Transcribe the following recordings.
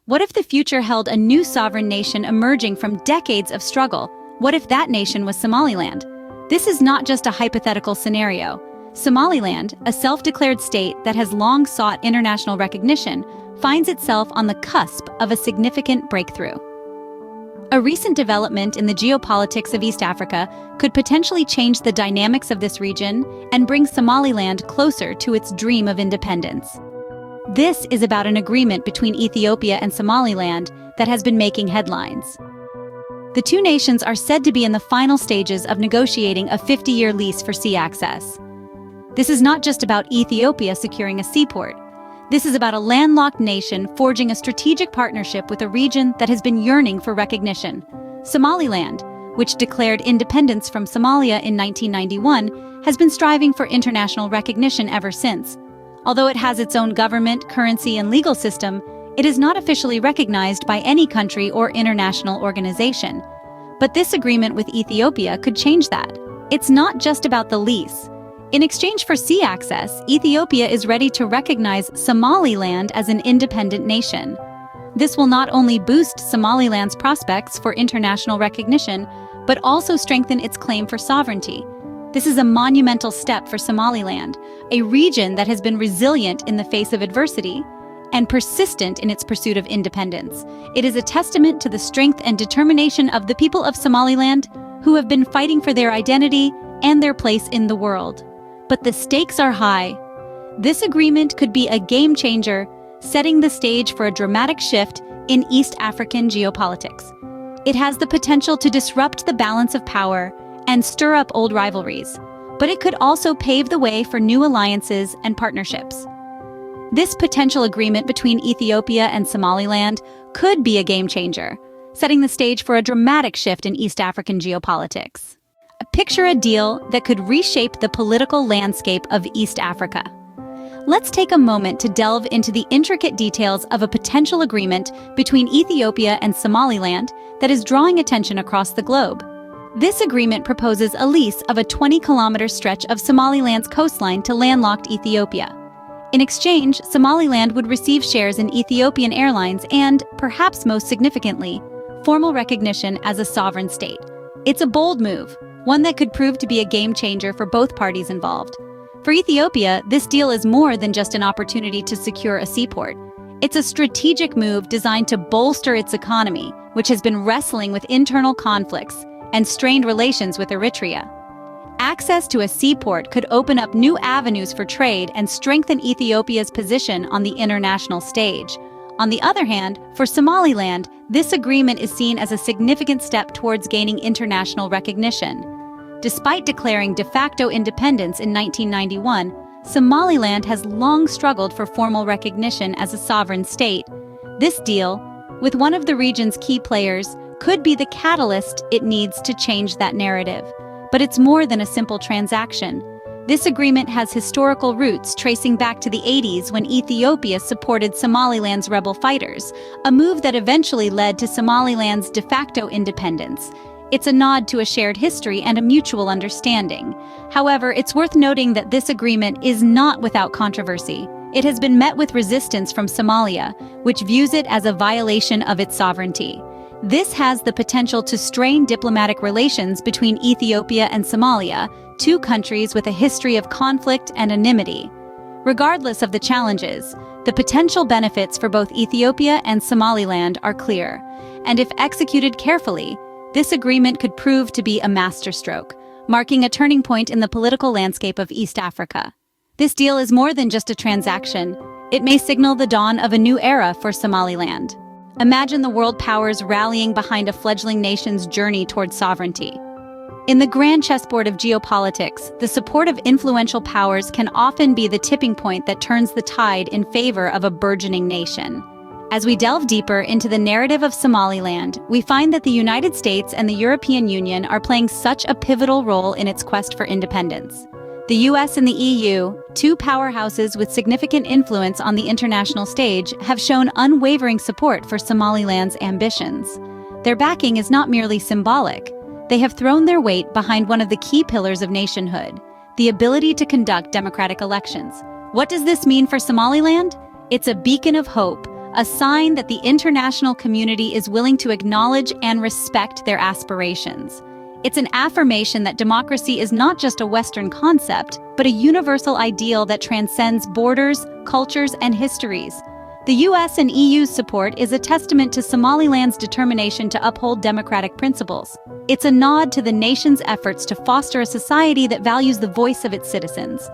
What if the future held a new sovereign nation emerging from decades of struggle? What if that nation was Somaliland? This is not just a hypothetical scenario. Somaliland, a self-declared state that has long sought international recognition, finds itself on the cusp of a significant breakthrough. A recent development in the geopolitics of East Africa could potentially change the dynamics of this region and bring Somaliland closer to its dream of independence. This is about an agreement between Ethiopia and Somaliland that has been making headlines. The two nations are said to be in the final stages of negotiating a 50-year lease for sea access. This is not just about Ethiopia securing a seaport. This is about a landlocked nation forging a strategic partnership with a region that has been yearning for recognition. Somaliland, which declared independence from Somalia in 1991, has been striving for international recognition ever since. Although it has its own government, currency, and legal system, it is not officially recognized by any country or international organization. But this agreement with Ethiopia could change that. It's not just about the lease. In exchange for sea access, Ethiopia is ready to recognize Somaliland as an independent nation. This will not only boost Somaliland's prospects for international recognition, but also strengthen its claim for sovereignty. This is a monumental step for Somaliland, a region that has been resilient in the face of adversity and persistent in its pursuit of independence. It is a testament to the strength and determination of the people of Somaliland, who have been fighting for their identity and their place in the world. But the stakes are high. This agreement could be a game changer, setting the stage for a dramatic shift in East African geopolitics. It has the potential to disrupt the balance of power and stir up old rivalries, but it could also pave the way for new alliances and partnerships. This potential agreement between Ethiopia and Somaliland could be a game changer, setting the stage for a dramatic shift in East African geopolitics. Picture a deal that could reshape the political landscape of East Africa. Let's take a moment to delve into the intricate details of a potential agreement between Ethiopia and Somaliland that is drawing attention across the globe. This agreement proposes a lease of a 20-kilometer stretch of Somaliland's coastline to landlocked Ethiopia. In exchange, Somaliland would receive shares in Ethiopian Airlines and, perhaps most significantly, formal recognition as a sovereign state. It's a bold move, one that could prove to be a game changer for both parties involved. For Ethiopia, this deal is more than just an opportunity to secure a seaport. It's a strategic move designed to bolster its economy, which has been wrestling with internal conflicts and strained relations with Eritrea. Access to a seaport could open up new avenues for trade and strengthen Ethiopia's position on the international stage. On the other hand, for Somaliland, this agreement is seen as a significant step towards gaining international recognition. Despite declaring de facto independence in 1991, Somaliland has long struggled for formal recognition as a sovereign state. This deal, with one of the region's key players, could be the catalyst it needs to change that narrative. But it's more than a simple transaction. This agreement has historical roots tracing back to the 80s when Ethiopia supported Somaliland's rebel fighters, a move that eventually led to Somaliland's de facto independence. It's a nod to a shared history and a mutual understanding. However, it's worth noting that this agreement is not without controversy. It has been met with resistance from Somalia, which views it as a violation of its sovereignty. This has the potential to strain diplomatic relations between Ethiopia and Somalia, two countries with a history of conflict and enmity. Regardless of the challenges, the potential benefits for both Ethiopia and Somaliland are clear, and if executed carefully, this agreement could prove to be a masterstroke, marking a turning point in the political landscape of East Africa. This deal is more than just a transaction. It may signal the dawn of a new era for Somaliland. Imagine the world powers rallying behind a fledgling nation's journey toward sovereignty. In the grand chessboard of geopolitics, the support of influential powers can often be the tipping point that turns the tide in favor of a burgeoning nation. As we delve deeper into the narrative of Somaliland, we find that the United States and the European Union are playing such a pivotal role in its quest for independence. The U.S. and the EU, two powerhouses with significant influence on the international stage, have shown unwavering support for Somaliland's ambitions. Their backing is not merely symbolic. They have thrown their weight behind one of the key pillars of nationhood, the ability to conduct democratic elections. What does this mean for Somaliland? It's a beacon of hope, a sign that the international community is willing to acknowledge and respect their aspirations. It's an affirmation that democracy is not just a Western concept, but a universal ideal that transcends borders, cultures, and histories. The U.S. and EU's support is a testament to Somaliland's determination to uphold democratic principles. It's a nod to the nation's efforts to foster a society that values the voice of its citizens.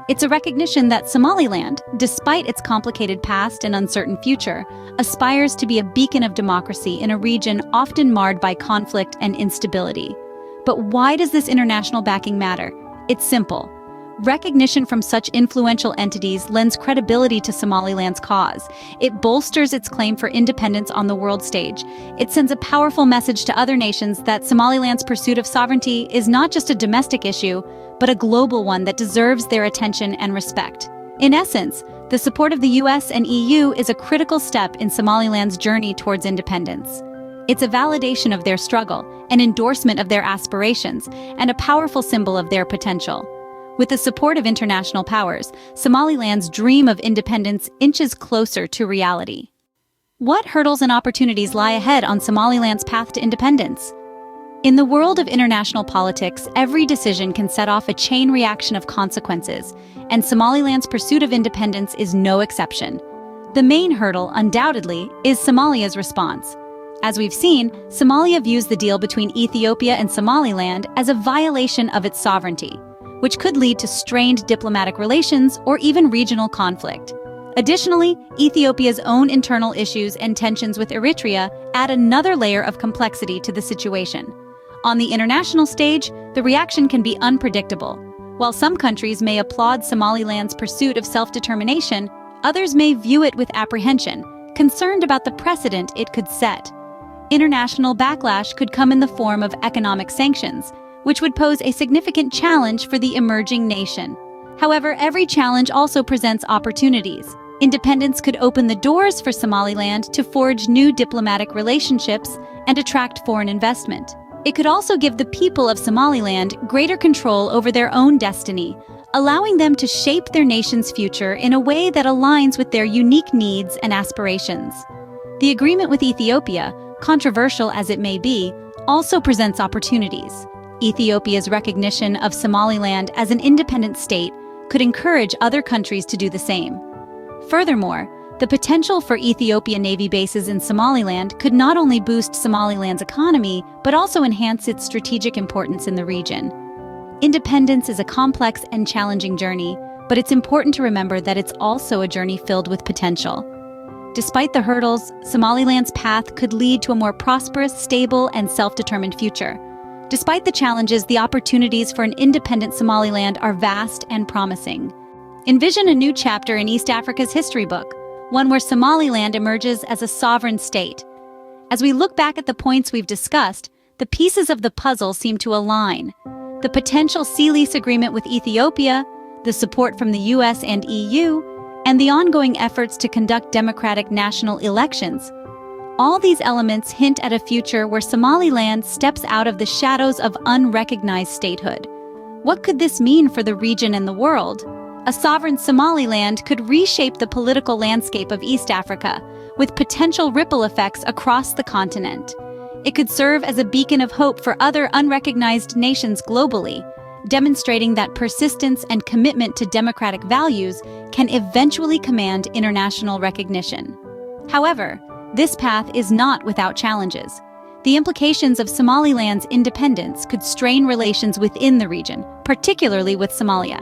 It's a recognition that Somaliland, despite its complicated past and uncertain future, aspires to be a beacon of democracy in a region often marred by conflict and instability. But why does this international backing matter? It's simple. Recognition from such influential entities lends credibility to Somaliland's cause. It bolsters its claim for independence on the world stage. It sends a powerful message to other nations that Somaliland's pursuit of sovereignty is not just a domestic issue, but a global one that deserves their attention and respect. In essence, the support of the U.S. and EU is a critical step in Somaliland's journey towards independence. It's a validation of their struggle, an endorsement of their aspirations, and a powerful symbol of their potential. With the support of international powers, Somaliland's dream of independence inches closer to reality. What hurdles and opportunities lie ahead on Somaliland's path to independence? In the world of international politics, every decision can set off a chain reaction of consequences, and Somaliland's pursuit of independence is no exception. The main hurdle, undoubtedly, is Somalia's response. As we've seen, Somalia views the deal between Ethiopia and Somaliland as a violation of its sovereignty, which could lead to strained diplomatic relations or even regional conflict. Additionally, Ethiopia's own internal issues and tensions with Eritrea add another layer of complexity to the situation. On the international stage, the reaction can be unpredictable. While some countries may applaud Somaliland's pursuit of self-determination, others may view it with apprehension, concerned about the precedent it could set. International backlash could come in the form of economic sanctions, which would pose a significant challenge for the emerging nation. However, every challenge also presents opportunities. Independence could open the doors for Somaliland to forge new diplomatic relationships and attract foreign investment. It could also give the people of Somaliland greater control over their own destiny, allowing them to shape their nation's future in a way that aligns with their unique needs and aspirations. The agreement with Ethiopia, controversial as it may be, also presents opportunities. Ethiopia's recognition of Somaliland as an independent state could encourage other countries to do the same. Furthermore, the potential for Ethiopian Navy bases in Somaliland could not only boost Somaliland's economy, but also enhance its strategic importance in the region. Independence is a complex and challenging journey, but it's important to remember that it's also a journey filled with potential. Despite the hurdles, Somaliland's path could lead to a more prosperous, stable, and self-determined future. Despite the challenges, the opportunities for an independent Somaliland are vast and promising. Envision a new chapter in East Africa's history book, one where Somaliland emerges as a sovereign state. As we look back at the points we've discussed, the pieces of the puzzle seem to align. The potential sea lease agreement with Ethiopia, the support from the U.S. and EU, and the ongoing efforts to conduct democratic national elections. All these elements hint at a future where Somaliland steps out of the shadows of unrecognized statehood. What could this mean for the region and the world? A sovereign Somaliland could reshape the political landscape of East Africa, with potential ripple effects across the continent. It could serve as a beacon of hope for other unrecognized nations globally, demonstrating that persistence and commitment to democratic values can eventually command international recognition. However, this path is not without challenges. The implications of Somaliland's independence could strain relations within the region, particularly with Somalia.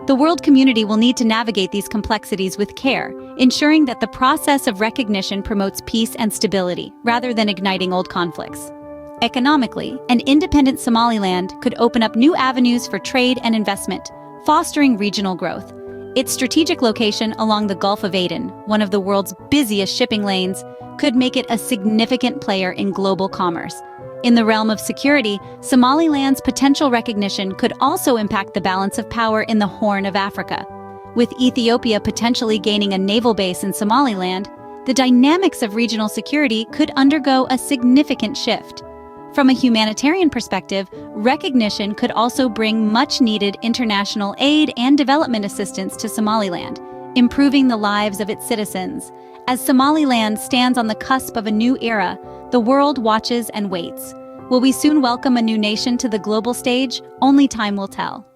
The world community will need to navigate these complexities with care, ensuring that the process of recognition promotes peace and stability, rather than igniting old conflicts. Economically, an independent Somaliland could open up new avenues for trade and investment, fostering regional growth. Its strategic location along the Gulf of Aden, one of the world's busiest shipping lanes, could make it a significant player in global commerce. In the realm of security, Somaliland's potential recognition could also impact the balance of power in the Horn of Africa. With Ethiopia potentially gaining a naval base in Somaliland, the dynamics of regional security could undergo a significant shift. From a humanitarian perspective, recognition could also bring much-needed international aid and development assistance to Somaliland, improving the lives of its citizens. As Somaliland stands on the cusp of a new era, the world watches and waits. Will we soon welcome a new nation to the global stage? Only time will tell.